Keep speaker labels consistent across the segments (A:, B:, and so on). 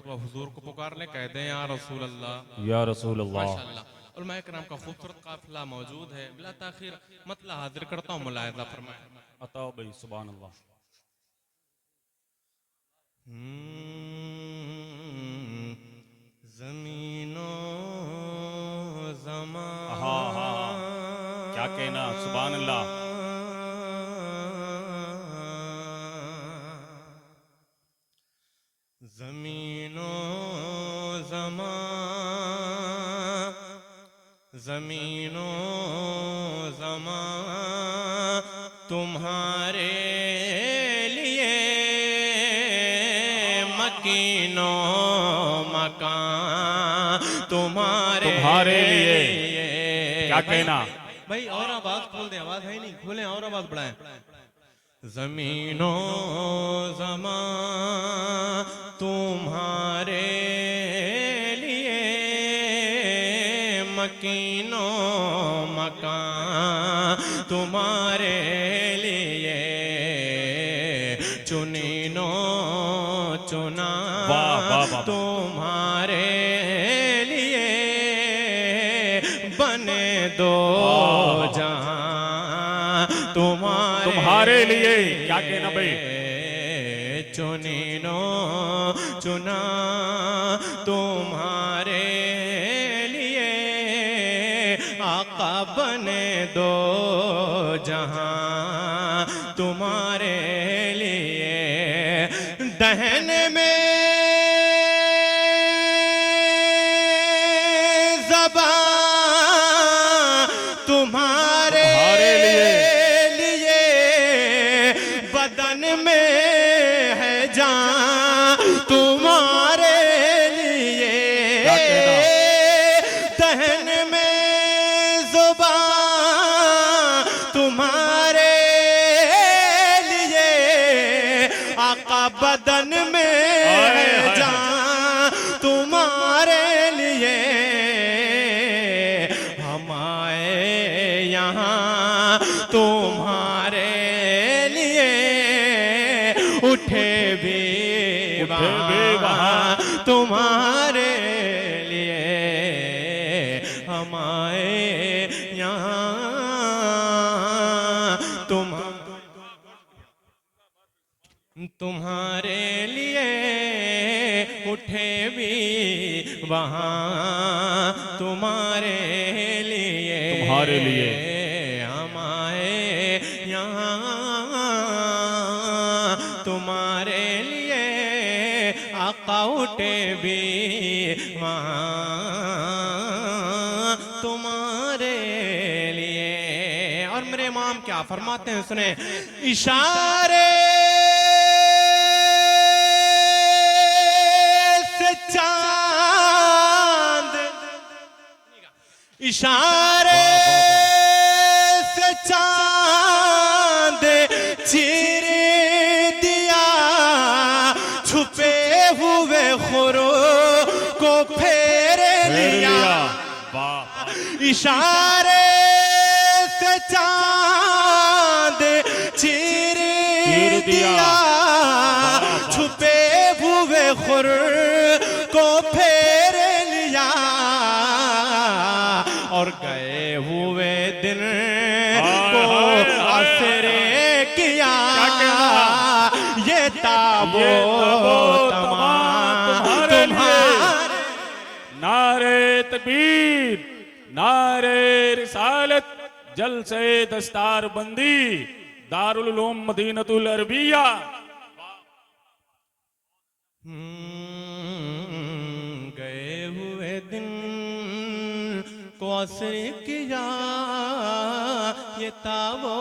A: तो हुजूर को पुकार ले, कह दें या रसूल अल्लाह,
B: या रसूल अल्लाह।
A: माशाअल्लाह। उलमाए किराम का खूबसूरत काफिला मौजूद है। बिला ताखीर मतला हाजिर करता हूँ, मुलाहिजा फरमाए।
B: अताओ भाई, सुभान अल्लाह।
A: ज़मीनो ज़मान,
B: हाँ हाँ, क्या कहना, सुभान अल्लाह।
A: ज़मीनो ज़मान, ज़मीनो ज़मान तुम्हारे लिए, मकीनो मकान तुम्हारे
B: लिए। क्या कहना
A: भाई? और आवाज खोल दे, आवाज है नहीं, खोलें और आवाज बढ़ाएं। ज़मीनो ज़मान तुम्हारे लिए, मकीनो मकान तुम्हारे लिए, चुनीनो चुना तुम्हारे लिए, बने दो जहां तुम्हारे
B: लिए। क्या कहना भाई?
A: चुनीनो चुना तुम्हारे लिए, आका बने दो जहां तुम्हारे लिए, दहन में ज़बां तुम्हारे लिए, बदन में है जान तुम्हारे लिए, दहन में ज़ुबां तुम्हारे लिए, आका बदन में है जान तुम्हारे लिए, हम आए यहाँ तुम्हारे लिए, उठे भी वहाँ तुम्हारे लिए, हम आए यहाँ तुम्हारे लिए, उठे भी वहाँ तुम्हारे लिए, हम आए यहाँ तुम्हारे लिए, आका उठे भी वहाँ तुम्हारे लिए। और मेरे इमाम क्या फरमाते हैं, सुने, इशारे से चांद, इशारे से चांद चीर दिया, छुपे हुए खुरो को फेर लिया, इशारे से चांद चीर दिया, छुपे हुए खुर को फेर लिया, और गए हुए दिन को असरे किया, ये ताबो तमाम तुम्हारे।
B: नारे तकबीर, नारे रिसालत, जलसे दस्तार बंदी, दारुल उलूम मदीनतुल अरबिया।
A: गए हुए दिन को असर किया, ये ताबो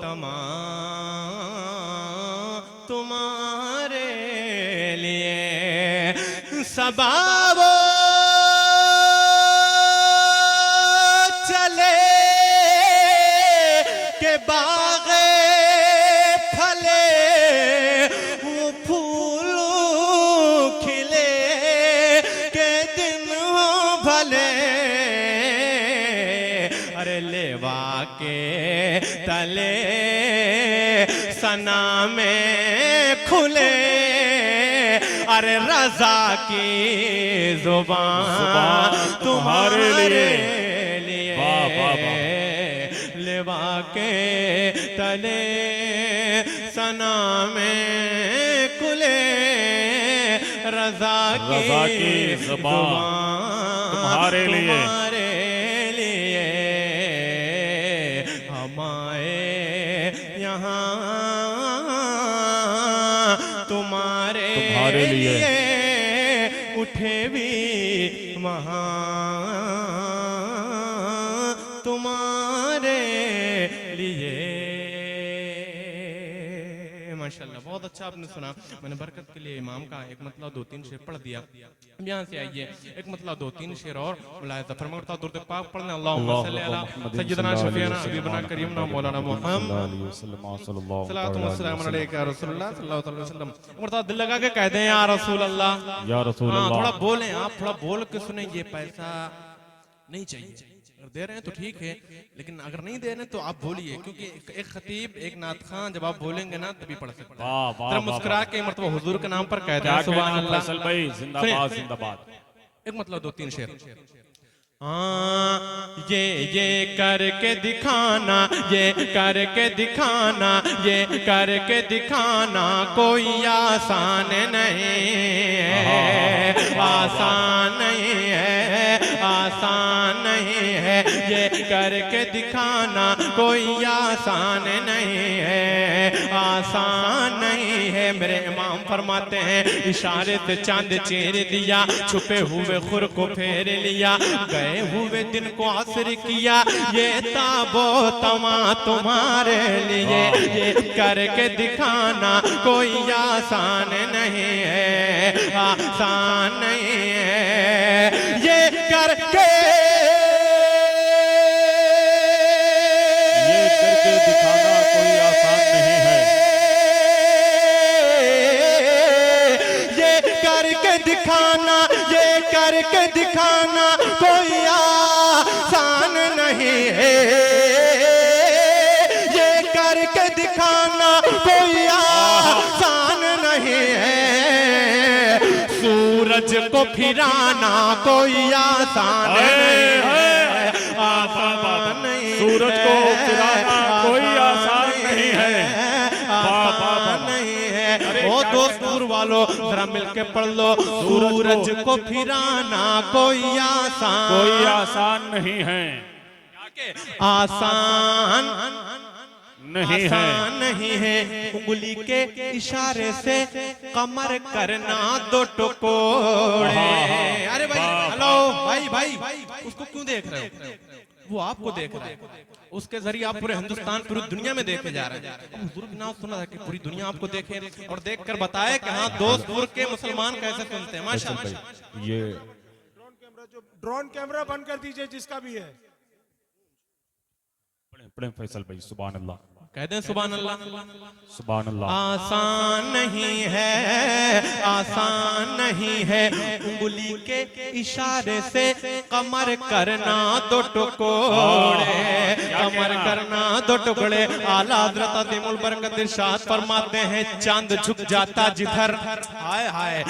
A: तमाम तुम्हारे लिए, सबाबो चले के बागे फले, वो फूल खिले के दिन भले, अरे लेवा के तले सना में खुले, अरे रजा की जुबान तुम्हारे लिए
B: वाह, वाह, वाह।
A: लेवा के तले सना में कुले रजा की जुबान
B: तुम्हारे लिए
A: हमारे यहाँ तुम्हारे लिए उठे भी वहाँ तुम्हारे लिए। माशाल्लाह बहुत अच्छा आपने सुना। मैंने बरकत के लिए इमाम का एक मतलब 2-3 शेर पढ़ दिया। यहाँ से आइए एक मतलब 2-3 शेर और मुलाहिज़ा फरमाइए। दुरूद पाक पढ़ने अल्लाहुम्मा सल्ली अला सय्यिदना शफीना हबीबना करीमना मौलाना मुहम्मद सल्लल्लाहु अलैहि रसूलुल्लाह सल्लल्लाहु अलैहि वसल्लम। मतलब दिल लगा के कह दें या रसूल अल्लाह,
B: या रसूल
A: हाँ,
B: अल्लाह।
A: थोड़ा बोलें आप, थोड़ा बोल के सुने। ये पैसा नहीं चाहिए, अगर दे रहे हैं तो ठीक है, लेकिन अगर नहीं दे रहे हैं तो आप बोलिए, क्योंकि एक खतीब एक नात खां जब आप बोलेंगे ना तभी पढ़ सकते हैं।
B: वाह, वाह,
A: जरा
B: वाह,
A: मुस्कुरा के मतलब हुजूर के नाम पर कहते
B: क्या
A: हैं सुभान
B: कहना
A: अल्लाह।
B: फैसल भाई, जिंदाबाद जिंदाबाद।
A: एक मतलब 2-3 शेर। हाँ ये करके दिखाना, ये करके दिखाना, ये करके दिखाना कोई आसान नहीं है, आसान नहीं है, आसान नहीं है। ये करके दिखाना कोई आसान नहीं है, आसान नहीं है। मेरे इमाम फरमाते हैं इशारे से चांद चीर दिया, छुपे हुए खुर को फेर लिया, गए हुए दिन को असर किया, ये ताबो तमा तुम्हारे लिए। ये करके दिखाना कोई आसान नहीं है, आसान नहीं है। ये करके
B: दिखाना कोई आसान नहीं है।
A: ये करके दिखाना, ये करके दिखाना कोई आसान नहीं है। ये करके दिखाना कोई आसान नहीं है। सूरज को फिराना कोई आसान नहीं है, आसान नहीं है।
B: सूरज को फिराना कोई आसान नहीं है,
A: आसान नहीं है। ओ दोस्तूर वालों जरा मिलके पढ़ लो, सूरज को फिराना कोई
B: आसान नहीं है,
A: आसान
B: नहीं है,
A: आसान नहीं है। उंगली के इशारे से कमर करना दो टुकड़े। अरे भाई हेलो भाई उसको क्यों देख रहे हो? वो आपको देख रहा है, उसके जरिए आप पूरे हिंदुस्तान पूरी दुनिया में देखे जा रहे हैं। अब हुजूर की नाम सुना था कि पूरी दुनिया आपको देखे और देखकर बताए कि हाँ दोस्तपुर के मुसलमान कैसे सुनते हैं। माशाअल्लाह।
B: ये
C: ड्रोन कैमरा बंद कर दीजिए जिसका भी है।
B: पढ़े फैसल भाई, सुभान अल्लाह,
A: कह दें सुभान अल्लाह।
B: सुभान अल्लाह।
A: आसान नहीं है, आसान नहीं है। उंगली के इशारे से कमर करना दो टुकड़े, कमर करना दो टुकड़े। आला हज़रत अज़ीमुल बरकत इरशाद फरमाते हैं चांद झुक जाता जिधर, हाय हाय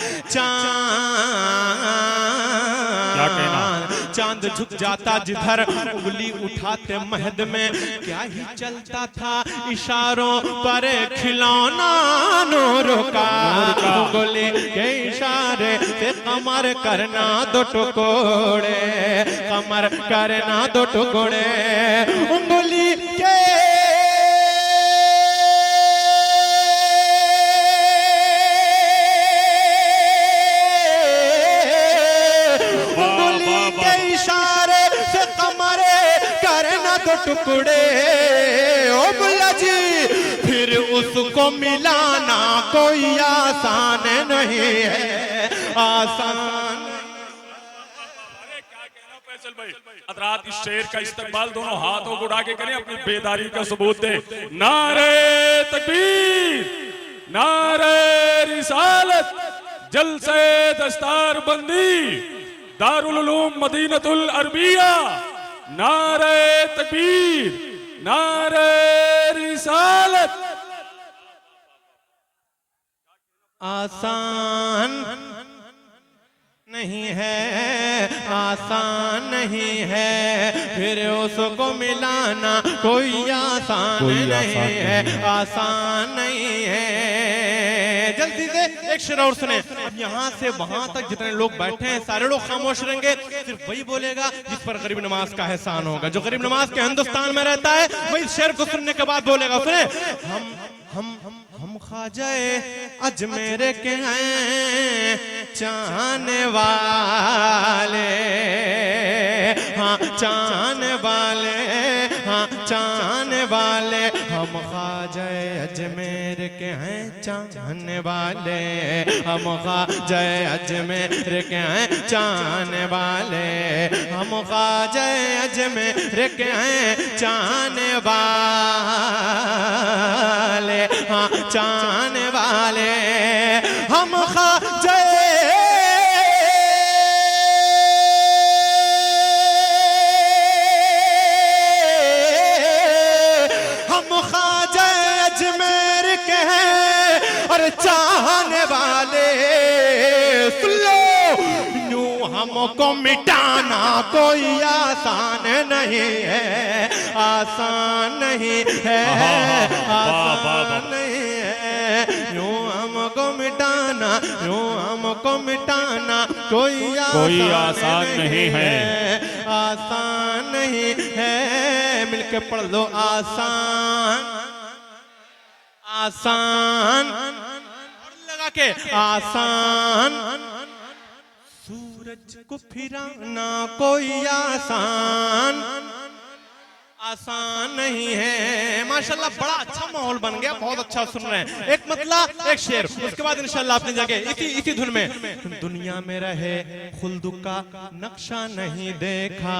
A: चांद झुक जाता जिधर, उंगली उठाते महद में क्या ही चलता था, इशारों पर खिलौना नूर का। उंगली के इशारे से कमर करना दो टुकड़े, कमर करना दो टुकड़े। उंगली के टुकड़े। ओ बुल्ला जी फिर उसको मिलाना कोई आसान नहीं है, आसान।
B: हज़रात इस शेर का इस्तेमाल दोनों हाथों को उठा के करें, अपनी बेदारी का सबूत दे। नारे तकबीर, नारे रिसालत, जलसे दस्तार बंदी, दारुल उलूम मदीनतुल अरबिया। नारे तकबीर, नारे रिसालत।
A: आसान नहीं है, आसान नहीं है, फिर उसको मिलाना कोई आसान नहीं है, आसान नहीं है। जल्दी से एक शेर और सुने। अब यहाँ से वहां तक जितने लोग बैठे हैं सारे लोग खामोश रहेंगे, सिर्फ वही बोलेगा जिस पर गरीब नवाज का एहसान होगा। जो गरीब नवाज के हिंदुस्तान में रहता है वही इस शेर को सुनने के बाद बोलेगा। सुने, हम ख्वाजाए अजमेर के हैं चाहने वाले, हाँ चाहने वाले, हाँ चाहने वाले, हम ख्वाजाए अजमेर के हैं चाहने वाले, हम ख्वाजाए अजमेर के हैं चाहने वाले, हम ख्वाजाए अजमेर के हैं चाहने वाले, हाँ चाहने वाले, हम ख्वाजाए अजमेर के हैं और चाहने वाले। सुन लो, यूं हमको मिटाना कोई आसान नहीं है, आसान नहीं है, आसान नहीं है। यूं हमको मिटाना, यूं हमको मिटाना कोई आसान नहीं है, आसान नहीं है। मिलके पढ़ लो, आसान आसान लगा के, आसान सूरज को फिराना कोई आसान आसान नहीं है। माशाल्लाह बड़ा अच्छा माहौल बन गया, बहुत अच्छा सुन रहे हैं। एक मतलब एक शेर, उसके बाद इंशाल्लाह अपनी जगह इसी धुन में। दुनिया में रहे खुल्द का नक्शा नहीं देखा,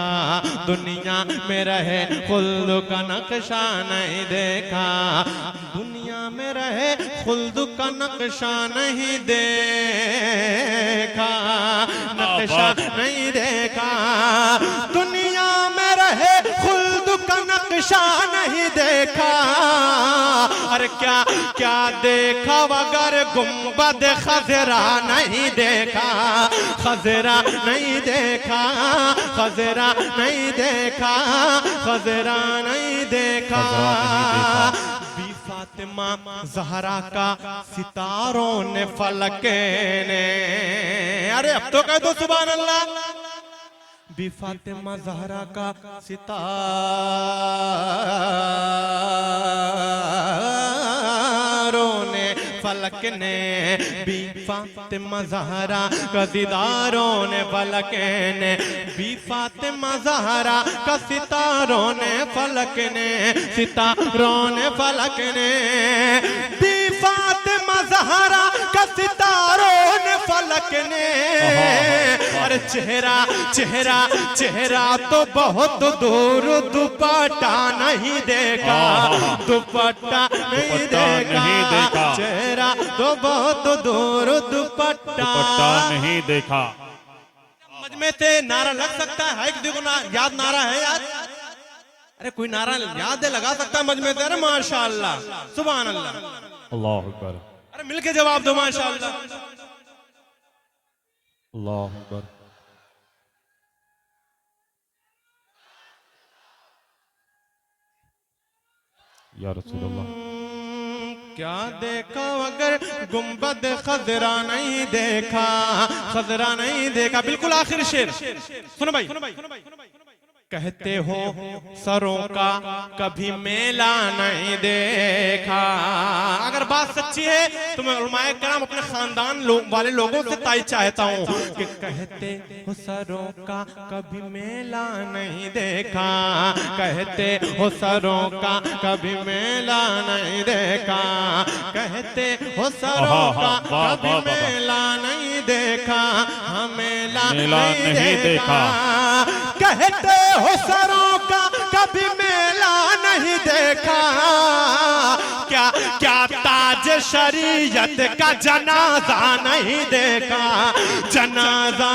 A: दुनिया में रहे खुल्द का नक्शा नहीं देखा, दुनिया में रहे खुल्द का नक्शा नहीं देखा, नक्शा नहीं देखा, दुनिया में रहे खुल्द का नक्शा नहीं देखा। अरे क्या क्या देखा अगर गुंबद खजरा नहीं देखा, खजरा नहीं देखा, खजरा नहीं देखा, खजरा नहीं देखा। बी फातिमा ज़हरा का सितारों ने फलक ने, अरे अब तो कह दो सुभान अल्लाह। बी फातिमा ज़हरा का सितारों ने फलक ने, बी फातिमा ज़हरा का सितारों ने फलक ने, बी फातिमा ज़हरा का सितारों ने फलक ने, सितारों ने फलक ने, बी फातिमा ज़हरा का सितारों ने फलक ने। और चेहरा चेहरा चेहरा तो बहुत दूर, दुपट्टा नहीं देखा, दुपट्टा नहीं देखा, चेहरा तो बहुत दूर, दुपट्टा
B: नहीं देखा।
A: मजमे से नारा लग सकता है, किसी को याद नारा है यार? अरे कोई नारा याद है, लगा सकता है मजमे से? अरे माशाअल्लाह, सुभान अल्लाह,
B: अल्लाह अकबर,
A: अरे मिलके जवाब दो माशाअल्लाह,
B: अल्लाह अकबर। या रसूल अल्लाह।
A: क्या देखा अगर गुंबद खजरा नहीं देखा, खजरा नहीं देखा। बिल्कुल आखिर शेर सुनो भाई। कहते हो सरों का कभी मेला नहीं देखा। अगर बात सच्ची है तो मैं उलमाए कराम अपने खानदान वाले लोगों से ताई चाहता हूँ कि कहते हो सरों का कभी मेला नहीं देखा, कहते हो सरों का कभी मेला नहीं देखा, कहते हो सरों का कभी मेला नहीं देखा, हाँ मेला नहीं देखा, कहते हो सरों का कभी मेला नहीं देखा। क्या क्या ताज शरीयत का जनाजा नहीं देखा, जनाजा